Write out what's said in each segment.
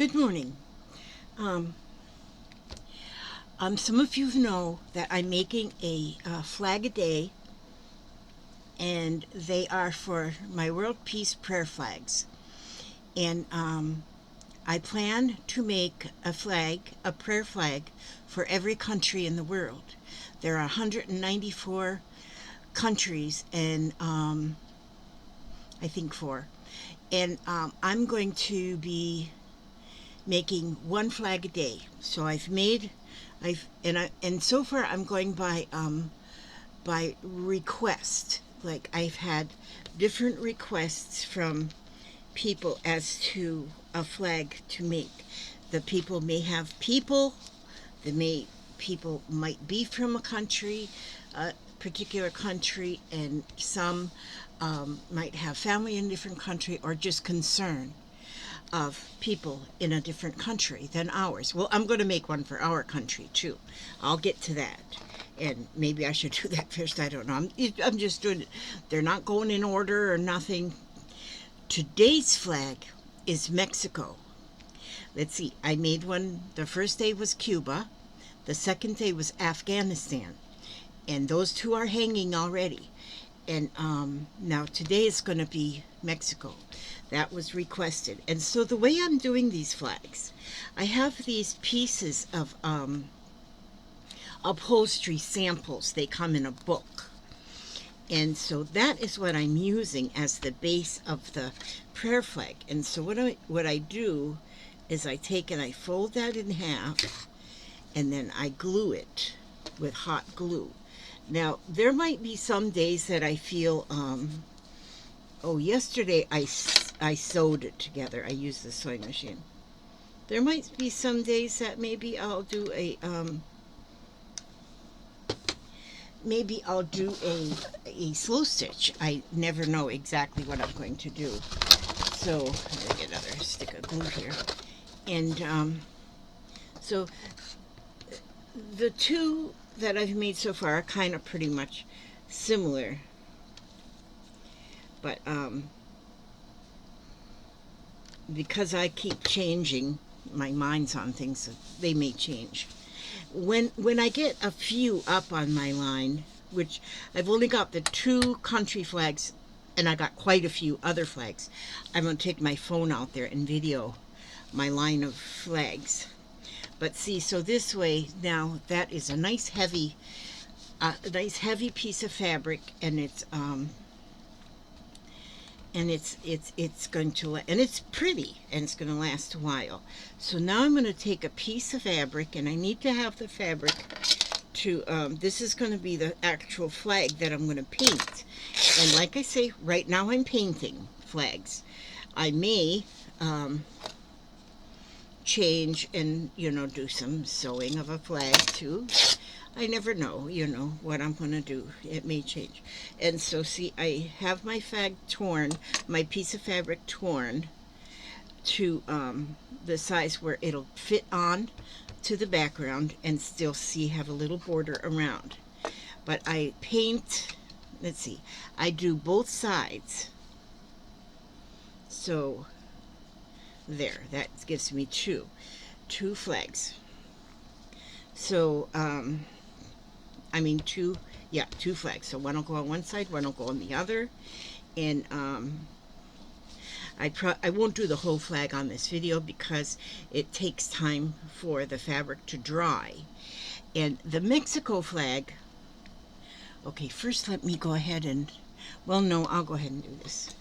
Good morning. Um, some of you know that I'm making a flag a day, and they are for my world peace prayer flags. And I plan to make a prayer flag, for every country in the world. There are 194 countries, and I think four. And I'm going to be making one flag a day. So and so far I'm going by request. Like, I've had different requests from people as to a flag to make. The people may have people might be from a particular country, and some might have family in a different country, or just concern of people in a different country than ours. Well, I'm going to make one for our country too. I'll get to that. And maybe I should do that first. I don't know. I'm just doing it. They're not going in order or nothing. Today's flag is Mexico. Let's see. I made one. The first day was Cuba. The second day was Afghanistan. And those two are hanging already. And now today is going to be Mexico. That was requested. And so the way I'm doing these flags, I have these pieces of upholstery samples. They come in a book. And so that is what I'm using as the base of the prayer flag. And so what I do is I take and I fold that in half, and then I glue it with hot glue. Now, there might be some days that I feel, yesterday I sewed it together. I used the sewing machine. There might be some days that maybe I'll do a slow stitch. I never know exactly what I'm going to do. So I'm going to get another stick of glue here. And so the two that I've made so far are kind of pretty much similar. But because I keep changing my minds on things, they may change. When I get a few up on my line, which I've only got the two country flags, and I got quite a few other flags, I'm going to take my phone out there and video my line of flags. But see, so this way, now that is a nice heavy piece of fabric, and it's going to, and it's pretty, and it's going to last a while. So now I'm going to take a piece of fabric, and I need to have the fabric to, this is going to be the actual flag that I'm going to paint. And like I say, right now I'm painting flags. I may change and, do some sewing of a flag too. I never know, what I'm going to do. It may change. And so, see, I have my my piece of fabric torn to the size where it'll fit on to the background and still have a little border around. But I paint, let's see, I do both sides. So, there, that gives me two flags. So, two flags. So one will go on one side, one will go on the other. And I won't do the whole flag on this video because it takes time for the fabric to dry. And the Mexico flag, okay, first let me go ahead and, well, no, I'll go ahead and do this.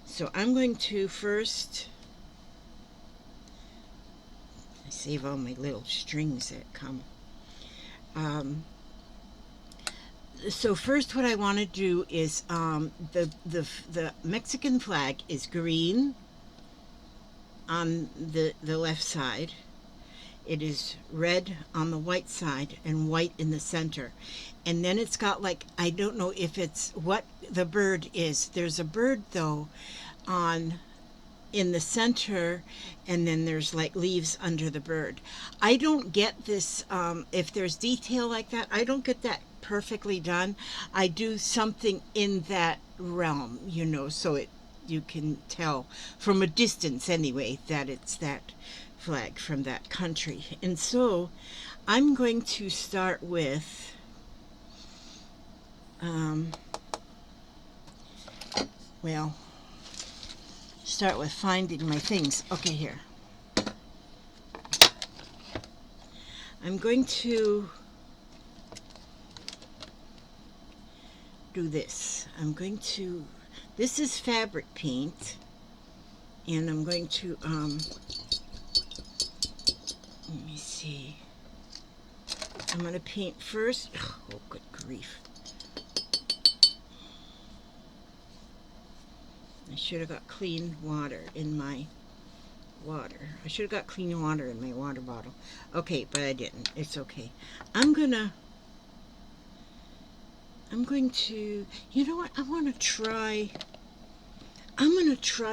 So I'm going to first, I save all my little strings that come. So first what I want to do is, the Mexican flag is green on the left side. It is red on the white side and white in the center. And then it's got, like, I don't know if it's what the bird is. There's a bird though in the center, and then there's like leaves under the bird. I don't get this, if there's detail like that, I don't get that perfectly done. I do something in that realm, so you can tell from a distance anyway that it's that flag from that country. And so I'm going to start with well, start with finding my things. Okay, here. I'm going to do this. This is fabric paint, and I'm going to, let me see. I'm going to paint first. Oh, good grief. I should have got clean water in my water. I should have got clean water in my water bottle. Okay, but I didn't. It's okay. I'm going to, you know what? I'm going to try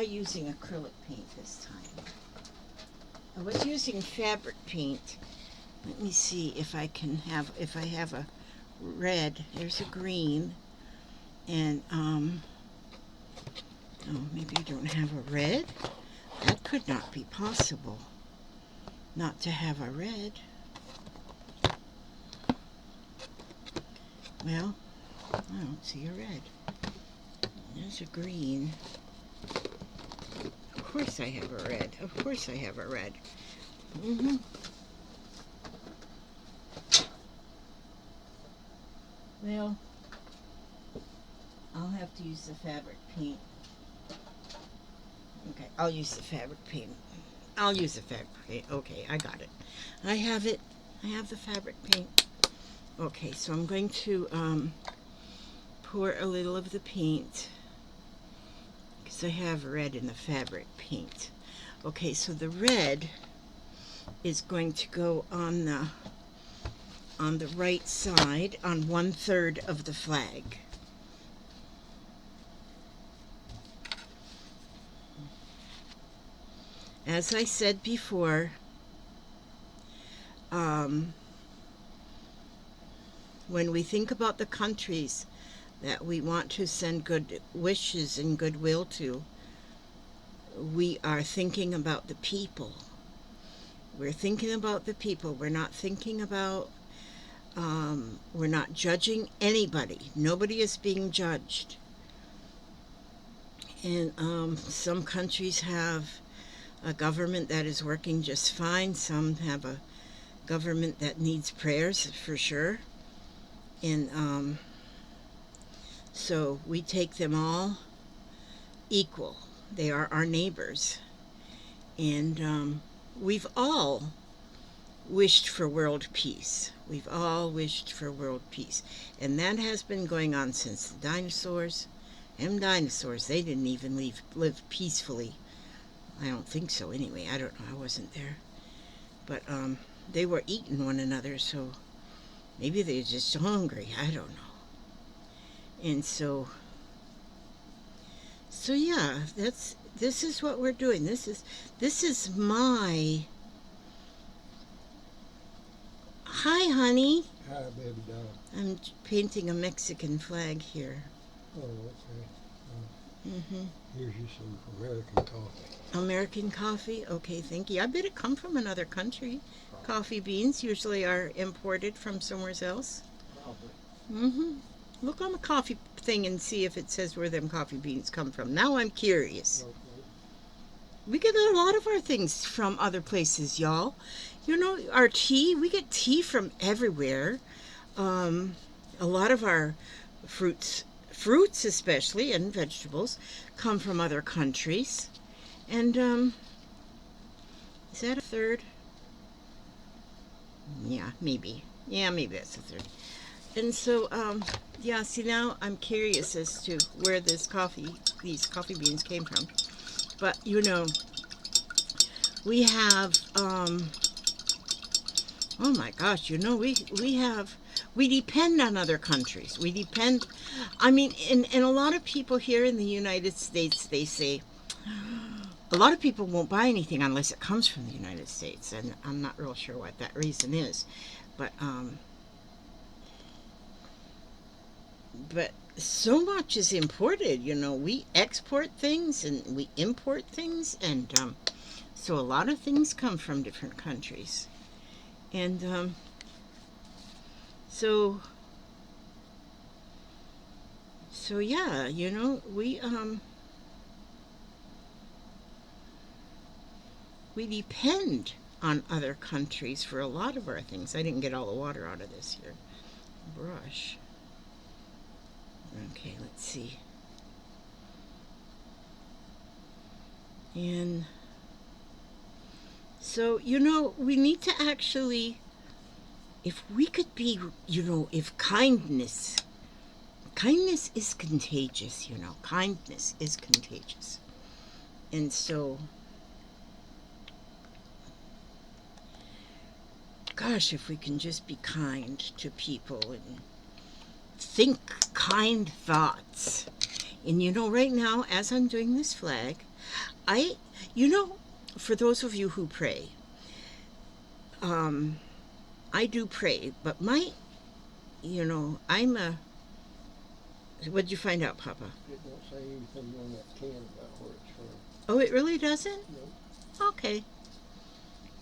using acrylic paint this time. I was using fabric paint. Let me see if I have a red. There's a green. And, oh, maybe I don't have a red. That could not be possible, not to have a red. Well, I don't see a red. There's a green. Of course I have a red. Of course I have a red. Well, I'll have to use the fabric paint. Okay, I'll use the fabric paint. I'll use the fabric paint. Okay, I got it. I have it. I have the fabric paint. Okay, so I'm going to pour a little of the paint because I have red in the fabric paint. Okay, so the red is going to go on the right side on 1/3 of the flag. As I said before, when we think about the countries that we want to send good wishes and goodwill to, we are thinking about the people. We're thinking about the people. We're not thinking about, we're not judging anybody. Nobody is being judged. And some countries have a government that is working just fine. Some have a government that needs prayers for sure. And so we take them all equal. They are our neighbors. And we've all wished for world peace. We've all wished for world peace. And that has been going on since the dinosaurs. Them dinosaurs, they didn't even live peacefully. I don't think so anyway. I don't know. I wasn't there. But they were eating one another, so maybe they're just hungry. I don't know. And so yeah, this is what we're doing. This is my... Hi, honey. Hi, baby doll. I'm painting a Mexican flag here. Oh, okay. Here's you some American coffee. American coffee? Okay, thank you. I bet it come from another country. Coffee beans usually are imported from somewhere else. Probably. Look on the coffee thing and see if it says where them coffee beans come from. Now I'm curious. Okay. We get a lot of our things from other places, y'all. You know, our tea, we get tea from everywhere. A lot of our fruits especially, and vegetables, come from other countries. And, is that a third? Yeah, maybe. Yeah, maybe that's a third. And so, yeah, see, now I'm curious as to where these coffee beans came from. But, you know, we have, oh my gosh, you know, we depend on other countries. We depend, I mean, and a lot of people here in the United States, they say, a lot of people won't buy anything unless it comes from the United States. And I'm not real sure what that reason is. But so much is imported. We export things and we import things, and so a lot of things come from different countries. And so yeah, we depend on other countries for a lot of our things. I didn't get all the water out of this here. Brush. Okay, let's see. And so, we need to actually, if we could be, if kindness is contagious, kindness is contagious. And so, gosh, if we can just be kind to people and think kind thoughts. And right now, as I'm doing this flag, I, for those of you who pray, I do pray, but I'm a, what'd you find out, Papa? It don't say anything on that can about where it's from. Oh, it really doesn't? No. Okay.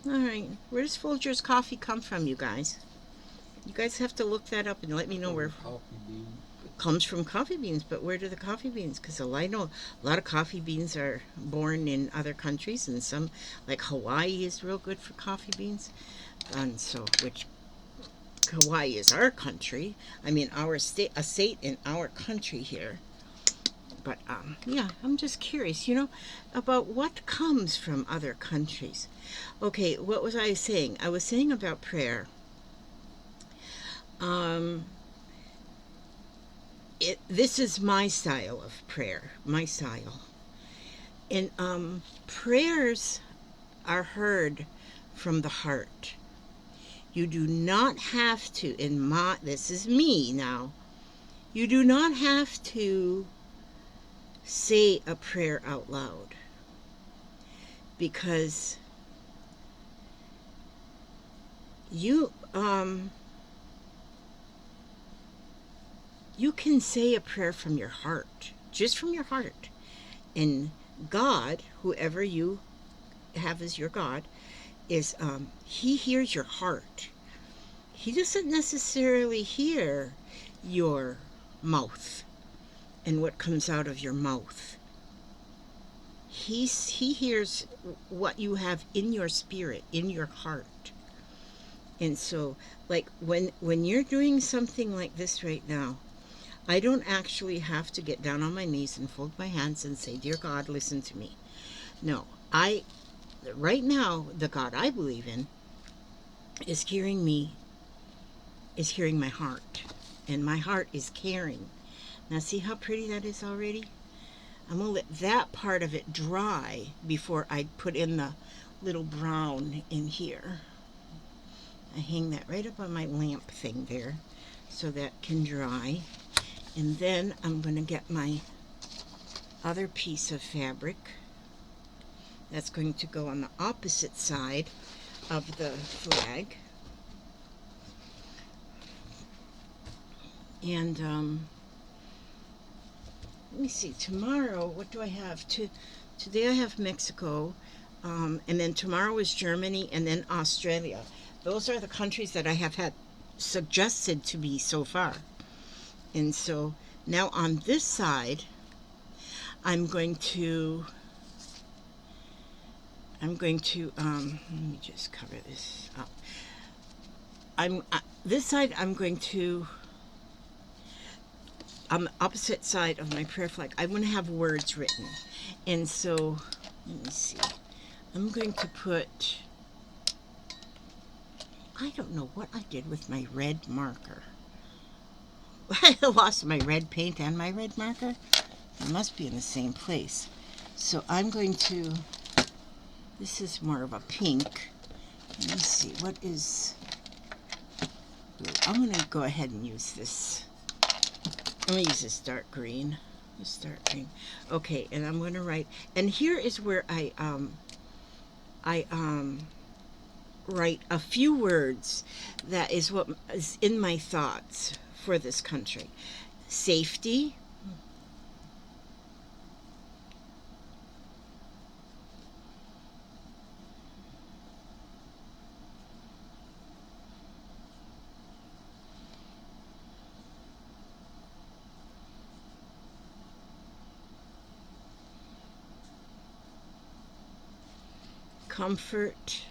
All right. Where does Folgers coffee come from, you guys? You guys have to look that up and let me know where. Coffee bean. Comes from coffee beans, but where do the coffee beans? Because I know a lot of coffee beans are born in other countries, and some, like Hawaii, is real good for coffee beans. And so, which Hawaii is our country. I mean, our state, a state in our country here. But yeah, I'm just curious, about what comes from other countries. Okay, what was I saying? I was saying about prayer. This is my style of prayer, my style. And prayers are heard from the heart. You do not have to, this is me now, you do not have to say a prayer out loud, because you can say a prayer from your heart, just from your heart. And God, whoever you have as your God, is he hears your heart. He doesn't necessarily hear your mouth and what comes out of your mouth. He hears what you have in your spirit, in your heart. And so, like, when you're doing something like this right now, I don't actually have to get down on my knees and fold my hands and say, "Dear God, listen to me." No, right now, the God I believe in is hearing me, is hearing my heart. And my heart is caring. Now, see how pretty that is already? I'm going to let that part of it dry before I put in the little brown in here. I hang that right up on my lamp thing there so that can dry. And then I'm going to get my other piece of fabric that's going to go on the opposite side of the flag. And let me see, tomorrow, what do I have? Today I have Mexico, and then tomorrow is Germany, and then Australia. Those are the countries that I have had suggested to me so far. And so now on this side, I'm going to let me just cover this up. This side I'm going to, on the opposite side of my prayer flag, I'm going to have words written. And so, let me see, I'm going to put, I don't know what I did with my red marker. I lost my red paint and my red marker. It must be in the same place. So I'm going to, this is more of a pink. Let me see, what is, I'm going to go ahead and use this. I'm going to use this dark green. This dark green. Okay, and I'm going to write, and here is where I write a few words that is what is in my thoughts for this country. safety, comfort,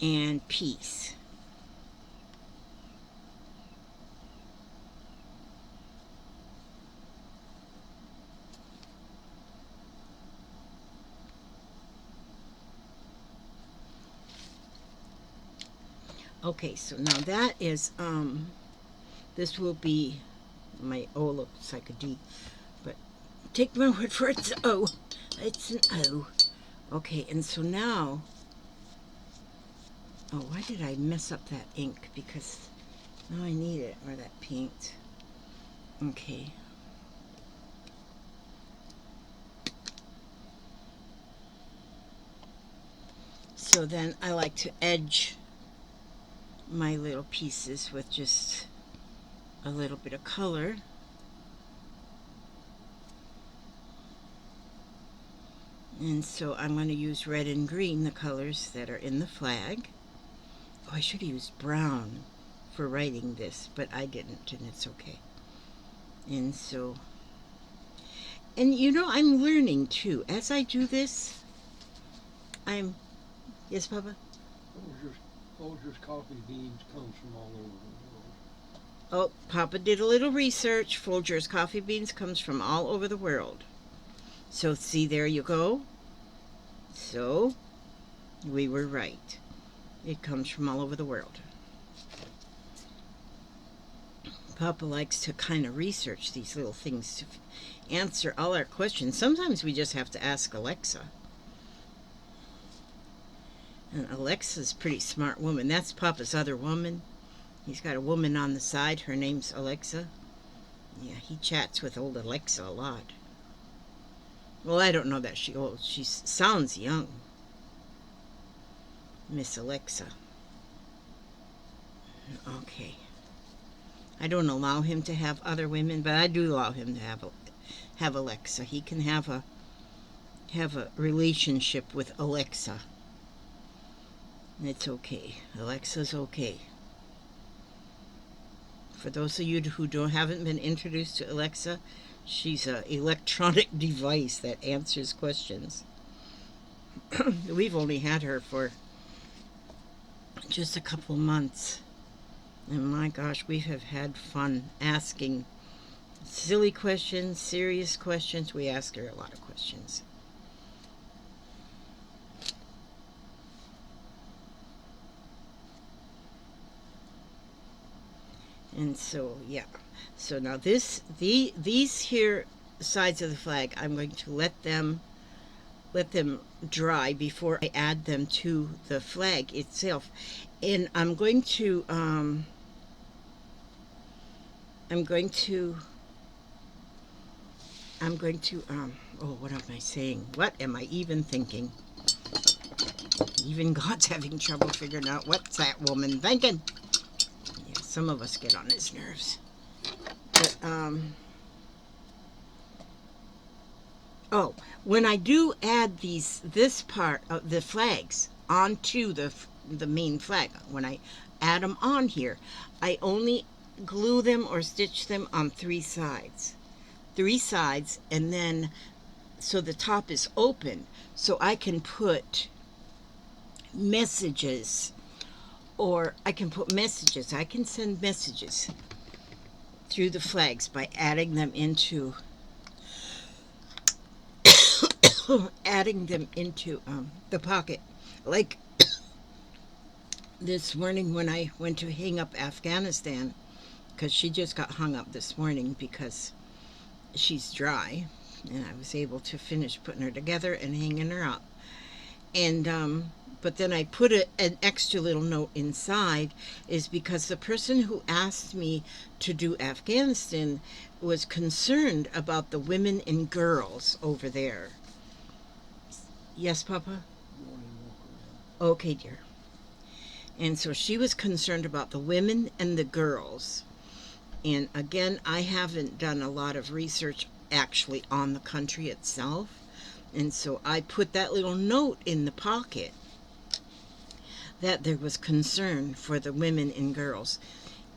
and peace. Okay, so now that is, this will be my O looks like a D, but take my word for it, it's O. It's an O. Okay, and so now, oh, why did I mess up that ink? Because now I need it, or that paint. Okay. So then I like to edge my little pieces with just a little bit of color. And so I'm going to use red and green, the colors that are in the flag. Oh, I should have used brown for writing this, but I didn't, and it's okay. And so, and you know, I'm learning too. As I do this, yes, Papa? Folgers coffee beans comes from all over the world. Oh, Papa did a little research. Folgers coffee beans comes from all over the world. So see, there you go. So we were right. It comes from all over the world. Papa likes to kind of research these little things to answer all our questions. Sometimes we just have to ask Alexa. And Alexa's a pretty smart woman. That's Papa's other woman. He's got a woman on the side. Her name's Alexa. Yeah, he chats with old Alexa a lot. Well, I don't know that she old. She sounds young. Miss Alexa. Okay. I don't allow him to have other women, but I do allow him to have Alexa. He can have a relationship with Alexa. It's okay. Alexa's okay. For those of you who haven't been introduced to Alexa, she's an electronic device that answers questions. We've only had her for just a couple months. And my gosh, we have had fun asking silly questions, serious questions. We ask her a lot of questions. And so, yeah. So now these here sides of the flag, I'm going to let them dry before I add them to the flag itself. And I'm going to oh, what am I saying? What am I even thinking? Even God's having trouble figuring out what's that woman thinking. Yeah, some of us get on his nerves. But, oh, when I do add this part of the flags onto the main flag, when I add them on here, I only glue them or stitch them on 3 sides. 3 sides, and then so the top is open, so I can put messages, or I can send messages through the flags by adding them into the pocket. Like this morning when I went to hang up Afghanistan, because she just got hung up this morning because she's dry, and I was able to finish putting her together and hanging her up. And but then I put an extra little note inside, is because the person who asked me to do Afghanistan was concerned about the women and girls over there. Yes, Papa? Go on and walk around. Okay, dear. And so she was concerned about the women and the girls. And again, I haven't done a lot of research actually on the country itself. And so I put that little note in the pocket that there was concern for the women and girls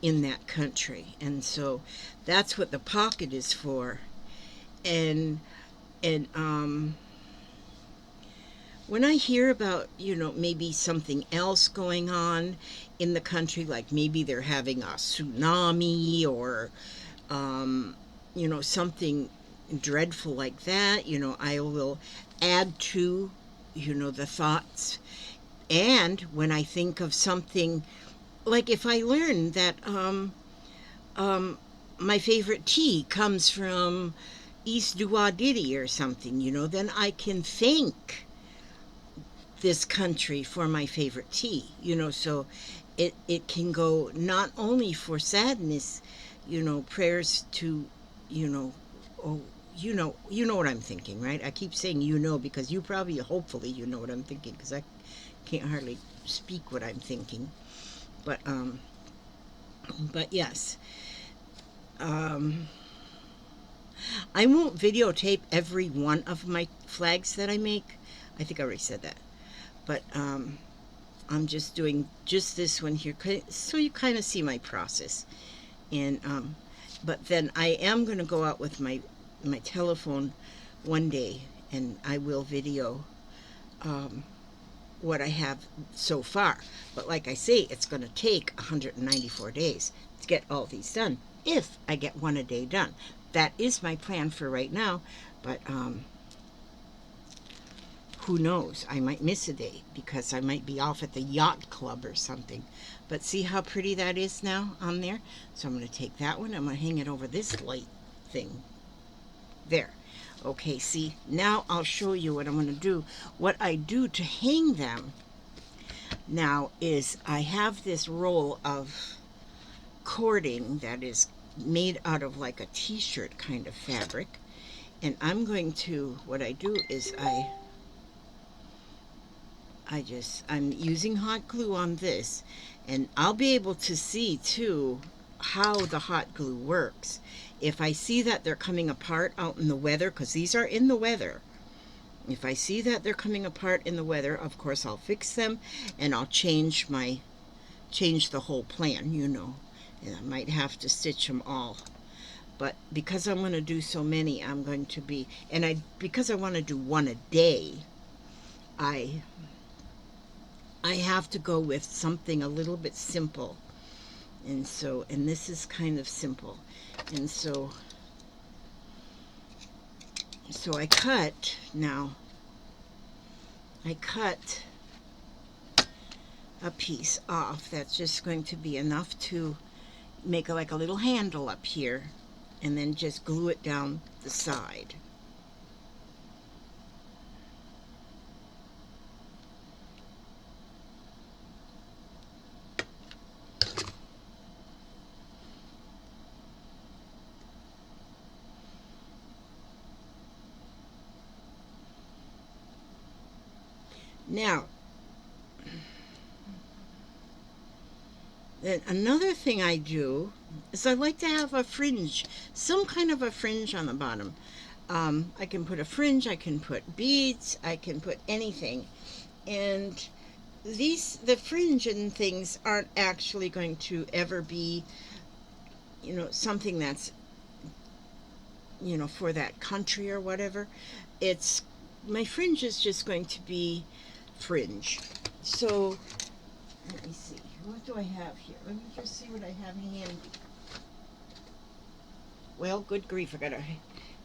in that country. And so that's what the pocket is for. And when I hear about, maybe something else going on in the country, like maybe they're having a tsunami or, something dreadful like that, I will add to, the thoughts. And when I think of something, like if I learn that my favorite tea comes from East Duwadidi or something, then I can thank this country for my favorite tea, so it can go not only for sadness, prayers to, oh, you know what I'm thinking, right? I keep saying because you probably, hopefully, you know what I'm thinking, because I can't hardly speak what I'm thinking, but yes, I won't videotape every one of my flags that I make. I think I already said that. But I'm just doing just this one here, so you kind of see my process. And but then I am going to go out with my telephone one day, and I will video what I have so far. But like I say, it's going to take 194 days to get all these done, if I get one a day done. That is my plan for right now, but who knows? I might miss a day because I might be off at the yacht club or something. But see how pretty that is now on there? So I'm going to take that one. I'm going to hang it over this light thing. There. Okay, see, now I'll show you what I'm going to do. What I do to hang them now is I have this roll of cording that is made out of like a t-shirt kind of fabric. And I'm going to, what I do is I'm using hot glue on this, and I'll be able to see too how the hot glue works. If I see that they're coming apart out in the weather, because these are in the weather, if I see that they're coming apart in the weather, of course I'll fix them, and I'll change the whole plan, and I might have to stitch them all. But because I'm going to do so many, I'm going to be, because I want to do one a day, I have to go with something a little bit simple. And this is kind of simple. And so I cut a piece off that's just going to be enough to make like a little handle up here, and then just glue it down the side. Now, then another thing I do is I like to have a fringe, some kind of a fringe on the bottom. I can put a fringe, I can put beads, I can put anything. And the fringe and things aren't actually going to ever be, something that's, for that country or whatever. My fringe is just going to be fringe. So let me see, what do I have here? Let me just see what I have handy. Well, good grief, I got a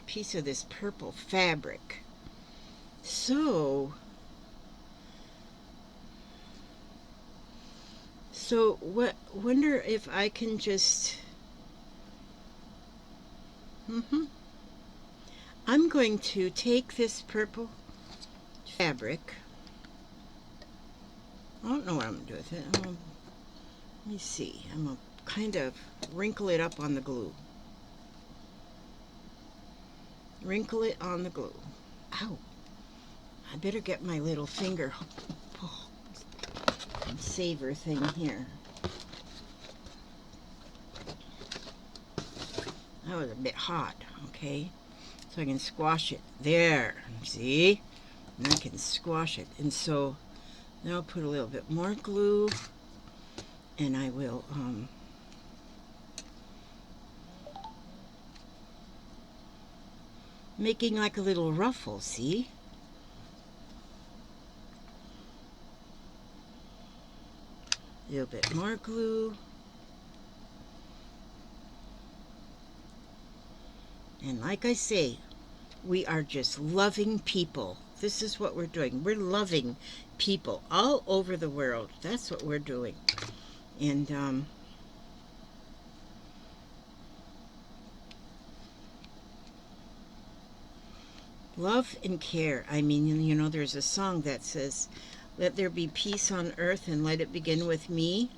piece of this purple fabric. So wonder if I can just I'm going to take this purple fabric, I don't know what I'm going to do with it. Let me see. I'm going to kind of wrinkle it up on the glue. Wrinkle it on the glue. Ow. I better get my little finger saver thing here. That was a bit hot, okay? So I can squash it. There, see? And I can squash it. And so now I'll put a little bit more glue, and I will making like a little ruffle, see? A little bit more glue. And like I say, we are just loving people. This is what we're doing. We're loving people all over the world. That's what we're doing. And love and care. I mean, you know, there's a song that says, let there be peace on earth and let it begin with me.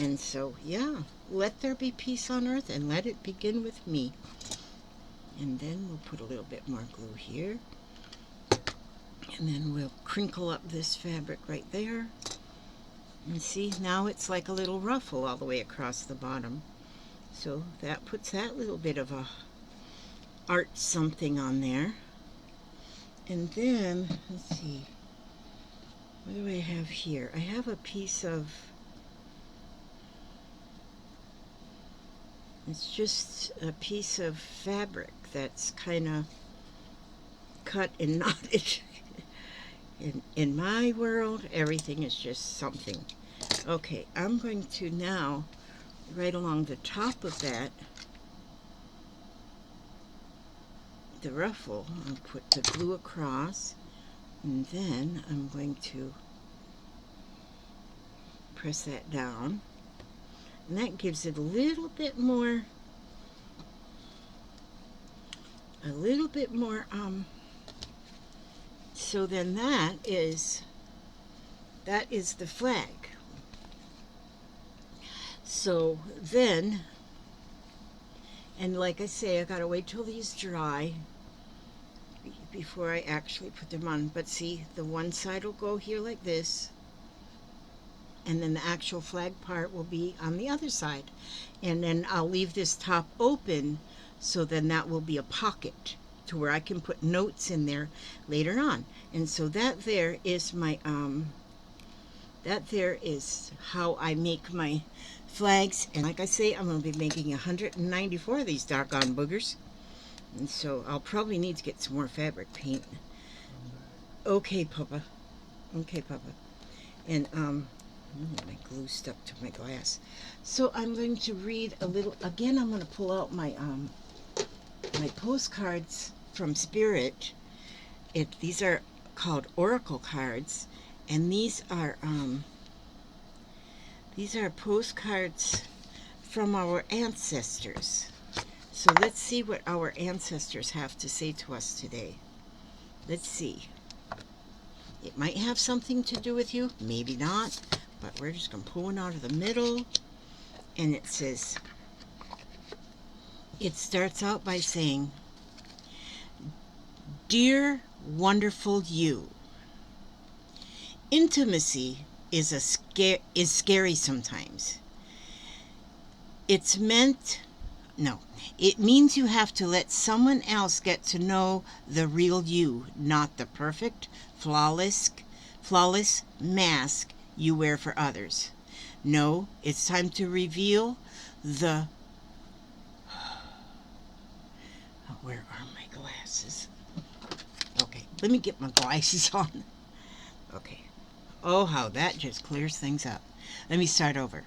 And so, yeah, let there be peace on earth and let it begin with me. And then we'll put a little bit more glue here. And then we'll crinkle up this fabric right there. And see, now it's like a little ruffle all the way across the bottom. So that puts that little bit of a art something on there. And then, let's see, what do I have here? I have a piece of, it's just a piece of fabric that's kind of cut and knotted. In my world, everything is just something. Okay, I'm going to now, right along the top of that, the ruffle, I'll put the glue across, and then I'm going to press that down, and that gives it a little bit more, so then that is the flag. So then, and like I say, I gotta wait till these dry before I actually put them on. But see, the one side will go here like this, and then the actual flag part will be on the other side. And then I'll leave this top open, so then that will be a pocket to where I can put notes in there later on. And so that there is my that there is how I make my flags. And like I say, I'm going to be making 194 of these doggone boogers. And so I'll probably need to get some more fabric paint. Okay, Papa. Okay, Papa. And my glue stuck to my glass. So I'm going to read a little. Again, I'm going to pull out my my postcards from Spirit. These are called oracle cards, and these are postcards from our ancestors. So let's see what our ancestors have to say to us today. Let's see. It might have something to do with you, maybe not, but we're just going to pull one out of the middle. And it says, it starts out by saying, Dear wonderful you, intimacy is scary sometimes. It means you have to let someone else get to know the real you, not the perfect, flawless mask you wear for others. No, it's time to reveal the... Where are my glasses? Okay, let me get my glasses on. Okay. Oh, how that just clears things up. Let me start over.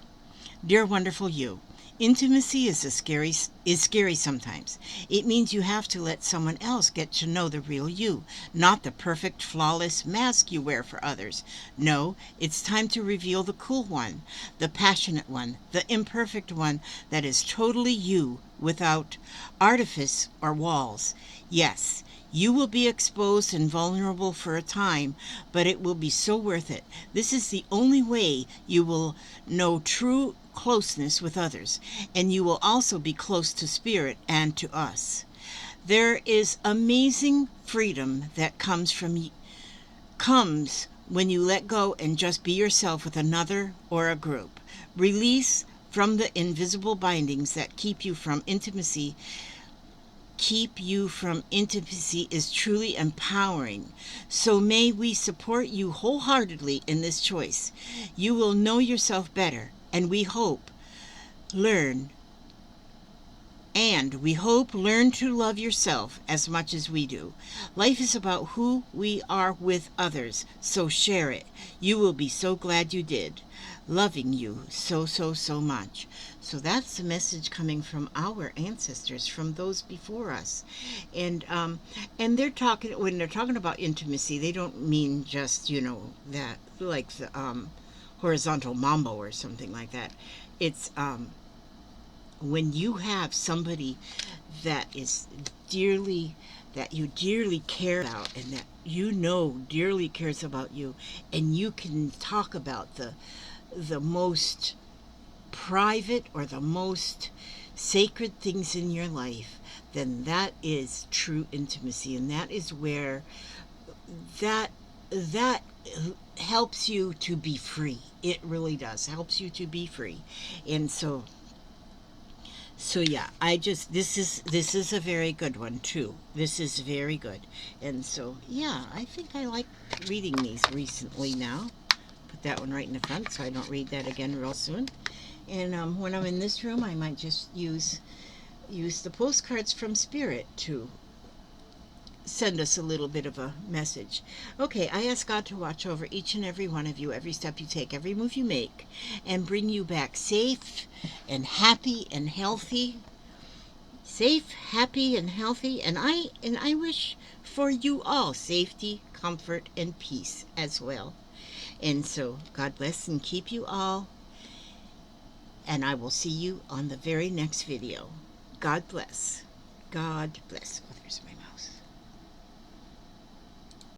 Dear wonderful you, intimacy is scary sometimes. It means you have to let someone else get to know the real you, not the perfect, flawless mask you wear for others. No, it's time to reveal the cool one, the passionate one, the imperfect one that is totally you without artifice or walls. Yes, You will be exposed and vulnerable for a time, but it will be so worth it. This is the only way you will know true closeness with others, and you will also be close to Spirit and to us. There is amazing freedom that comes when you let go and just be yourself with another or a group. Release from the invisible bindings that keep you from intimacy is truly empowering. So may we support you wholeheartedly in this choice. You will know yourself better, and we hope learn learn to love yourself as much as we do. Life is about who we are with others, so share it. You will be so glad you did. Loving you so, so, so much. So that's the message coming from our ancestors, from those before us. And they're talking, when they're talking about intimacy, they don't mean just, that, like the horizontal mambo or something like that. It's when you have somebody that is that you dearly care about, and that dearly cares about you, and you can talk about the most private or the most sacred things in your life, then that is true intimacy. And that is where that helps you to be free. It really does helps you to be free. And so yeah, this is a very good one too. This is very good. And so yeah, I think I like reading these recently now. Put that one right in the front so I don't read that again real soon. And when I'm in this room, I might just use the postcards from Spirit to send us a little bit of a message. Okay, I ask God to watch over each and every one of you, every step you take, every move you make, and bring you back safe and happy and healthy. Safe, happy, and healthy. And I wish for you all safety, comfort, and peace as well. And so God bless and keep you all. And I will see you on the very next video. God bless. God bless. Oh, there's my